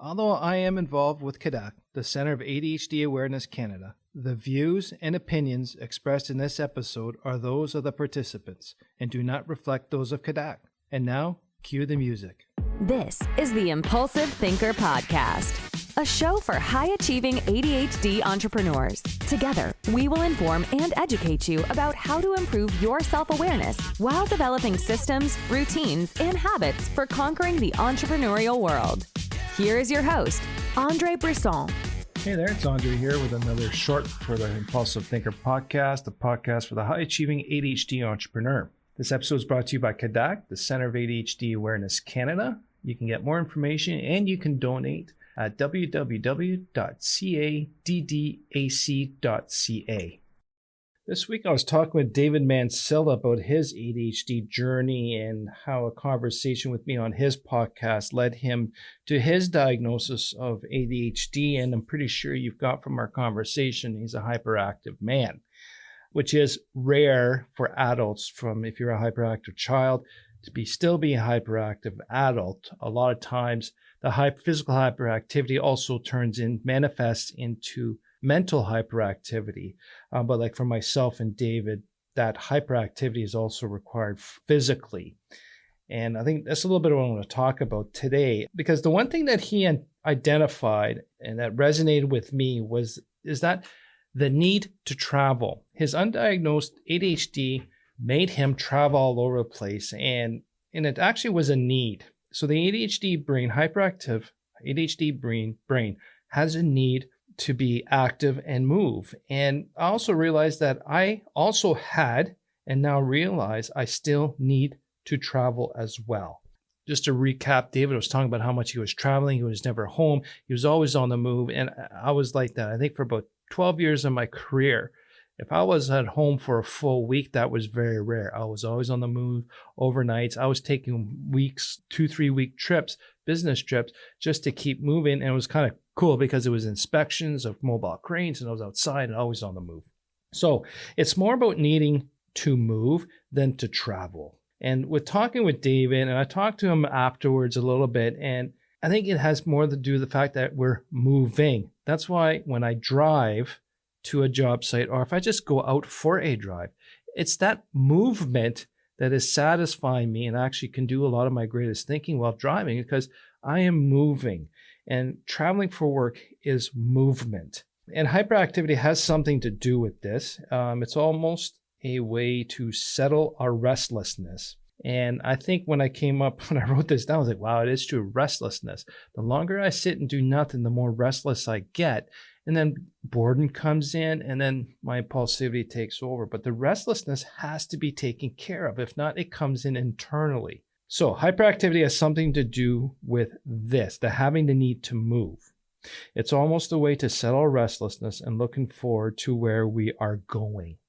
Although I am involved with CADAC, the Center of ADHD Awareness Canada, the views and opinions expressed in this episode are those of the participants and do not reflect those of CADAC. And now, cue the music. This is the Impulsive Thinker Podcast, a show for high-achieving ADHD entrepreneurs. Together, we will inform and educate you about how to improve your self-awareness while developing systems, routines, and habits for conquering the entrepreneurial world. Here is your host, Andre Brisson. Hey there, it's Andre here with another short for the Impulsive Thinker Podcast, the podcast for the high-achieving ADHD entrepreneur. This episode is brought to you by CADAC, the Center of ADHD Awareness Canada. You can get more information and you can donate at www.caddac.ca. This week I was talking with David Mansilla about his ADHD journey and how a conversation with me on his podcast led him to his diagnosis of ADHD. And I'm pretty sure you've got from our conversation, he's a hyperactive man, which is rare for adults from if you're a hyperactive child to still be a hyperactive adult. A lot of times the physical hyperactivity also manifests into mental hyperactivity. But like for myself and David, that hyperactivity is also required physically. And I think that's a little bit of what I want to talk about today, because the one thing that he identified and that resonated with me is that the need to travel. His undiagnosed ADHD made him travel all over the place, and it actually was a need. So the ADHD brain, hyperactive ADHD brain has a need to be active and move. And I also realized that I also had, and now realize I still need to travel as well. Just to recap, David was talking about how much he was traveling. He was never home. He was always on the move. And I was like that. I think for about 12 years of my career, if I was at home for a full week, that was very rare. I was always on the move, overnights. I was taking weeks, 2-3 week trips, business trips, just to keep moving. And it was kind of cool because it was inspections of mobile cranes and I was outside and always on the move. So it's more about needing to move than to travel. And with talking with David, and I talked to him afterwards a little bit, and I think it has more to do with the fact that we're moving. That's why when I drive to a job site, or if I just go out for a drive, it's that movement that is satisfying me and actually can do a lot of my greatest thinking while driving because I am moving. And traveling for work is movement. And hyperactivity has something to do with this. It's almost a way to settle our restlessness. And I think when I wrote this down, I was like, wow, it is true, restlessness. The longer I sit and do nothing, the more restless I get. And then boredom comes in and then my impulsivity takes over. But the restlessness has to be taken care of. If not, it comes in internally. So hyperactivity has something to do with this, the having the need to move. It's almost a way to settle restlessness and looking forward to where we are going.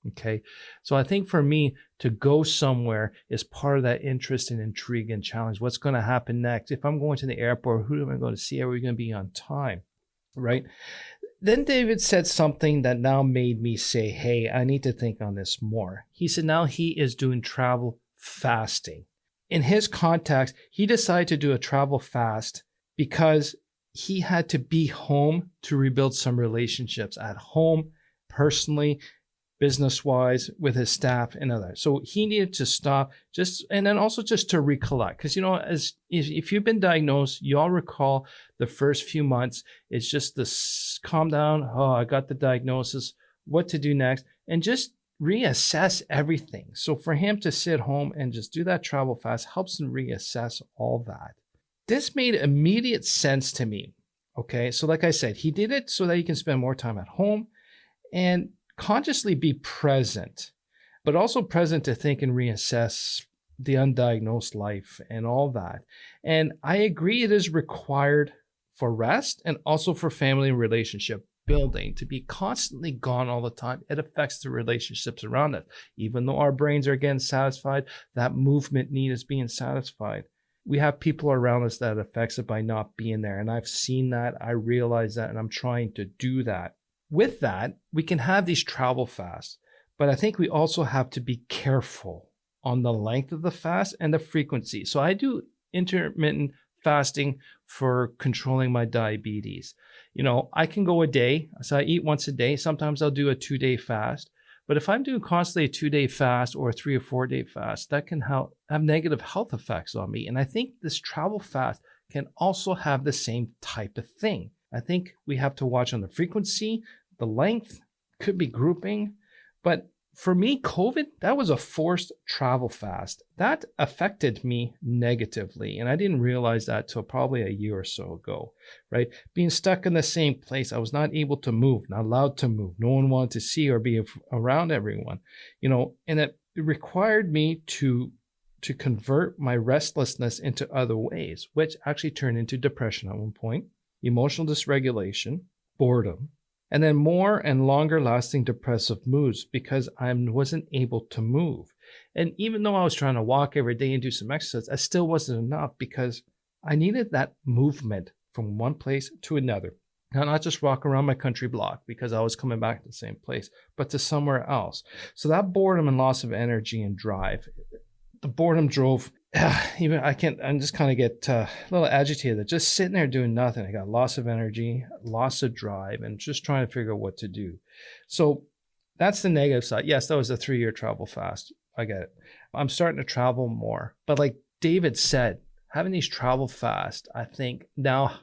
Okay. So I think for me to go somewhere is part of that interest and intrigue and challenge. What's going to happen next? If I'm going to the airport, who am I going to see? Are we going to be on time? Right. Then David said something that now made me say, hey, I need to think on this more. He said now he is doing travel fasting. In his context, he decided to do a travel fast because he had to be home to rebuild some relationships at home, personally, business-wise, with his staff and others. So he needed to stop and then also just to recollect. Because, if you've been diagnosed, you all recall the first few months, it's just this calm down. Oh, I got the diagnosis, what to do next, and just reassess everything. So for him to sit home and just do that travel fast helps him reassess all that. This made immediate sense to me. Okay. So like I said, he did it so that he can spend more time at home and consciously be present, but also present to think and reassess the undiagnosed life and all that. And I agree it is required for rest and also for family and relationship building. To be constantly gone all the time, it affects the relationships around us. Even though our brains are getting satisfied, that movement need is being satisfied. We have people around us that affects it by not being there. And I've seen that, I realize that, and I'm trying to do that. With that, we can have these travel fasts, but I think we also have to be careful on the length of the fast and the frequency. So I do intermittent fasting for controlling my diabetes. I can go a day. So I eat once a day. Sometimes I'll do a 2-day fast. But if I'm doing constantly a 2-day fast or a 3 or 4-day fast, that can have negative health effects on me. And I think this travel fast can also have the same type of thing. I think we have to watch on the frequency, the length, could be grouping. But for me, COVID, that was a forced travel fast. That affected me negatively. And I didn't realize that till probably a year or so ago, right? Being stuck in the same place, I was not able to move, not allowed to move. No one wanted to see or be around everyone, and it required me to convert my restlessness into other ways, which actually turned into depression at one point, emotional dysregulation, boredom, and then more and longer lasting depressive moods because I wasn't able to move. And even though I was trying to walk every day and do some exercise, it still wasn't enough because I needed that movement from one place to another. Now, not just walk around my country block because I was coming back to the same place, but to somewhere else. So that boredom and loss of energy and drive, the boredom drove, I'm just kind of get a little agitated. Just sitting there doing nothing. I got loss of energy, loss of drive, and just trying to figure out what to do. So that's the negative side. Yes, that was a 3-year travel fast. I get it. I'm starting to travel more. But like David said, having these travel fasts, I think now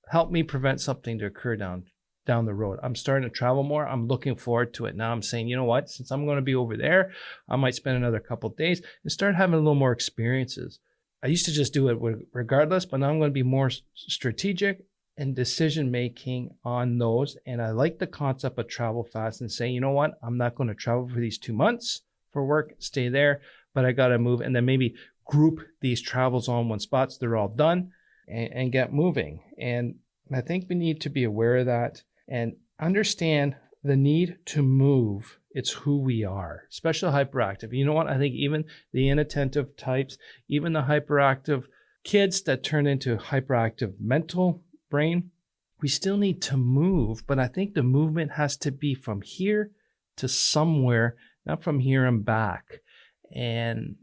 help me prevent something to occur down the road. I'm starting to travel more. I'm looking forward to it. Now I'm saying, you know what, since I'm going to be over there, I might spend another couple of days and start having a little more experiences. I used to just do it regardless, but now I'm going to be more strategic and decision-making on those. And I like the concept of travel fast and say, you know what, I'm not going to travel for these 2 months for work, stay there, but I got to move. And then maybe group these travels on one spot so they're all done and get moving. And I think we need to be aware of that and understand the need to move. It's who we are, especially hyperactive. You know what? I think even the inattentive types, even the hyperactive kids that turn into hyperactive mental brain, we still need to move. But I think the movement has to be from here to somewhere, not from here and back. And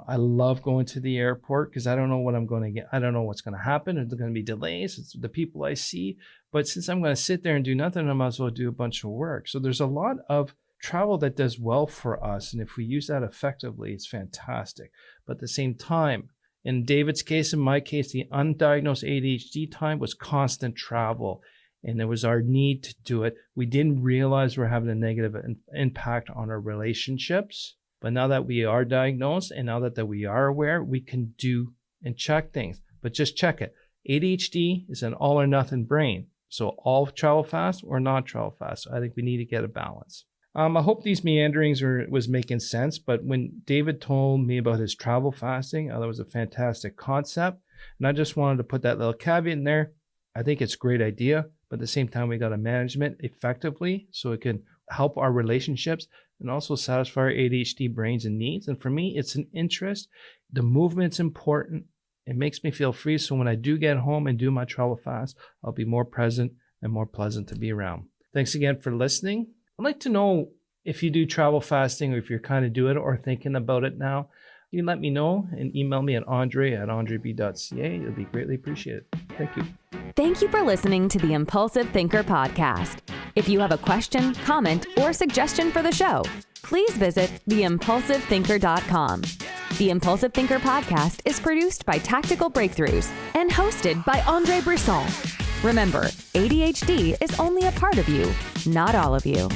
I love going to the airport because I don't know what I'm going to get. I don't know what's going to happen. There's going to be delays. It's the people I see. But since I'm going to sit there and do nothing, I might as well do a bunch of work. So there's a lot of travel that does well for us. And if we use that effectively, it's fantastic. But at the same time, in David's case, in my case, the undiagnosed ADHD time was constant travel. And there was our need to do it. We didn't realize we're having a negative impact on our relationships. But now that we are diagnosed and now that we are aware, we can do and check things. But just check it. ADHD is an all or nothing brain. So all travel fast or not travel fast. So I think we need to get a balance. I hope these meanderings was making sense. But when David told me about his travel fasting, that was a fantastic concept. And I just wanted to put that little caveat in there. I think it's a great idea. But at the same time, we got to manage it effectively so it can help our relationships and also satisfy our ADHD brains and needs. And for me, it's an interest. The movement's important. It makes me feel free. So when I do get home and do my travel fast, I'll be more present and more pleasant to be around. Thanks again for listening. I'd like to know if you do travel fasting or if you're kind of doing it or thinking about it now. You can let me know and email me at andre@andreb.ca. It'll be greatly appreciated. Thank you. Thank you for listening to the Impulsive Thinker podcast. If you have a question, comment, or suggestion for the show, please visit theimpulsivethinker.com. The Impulsive Thinker podcast is produced by Tactical Breakthroughs and hosted by Andre Brisson. Remember, ADHD is only a part of you, not all of you.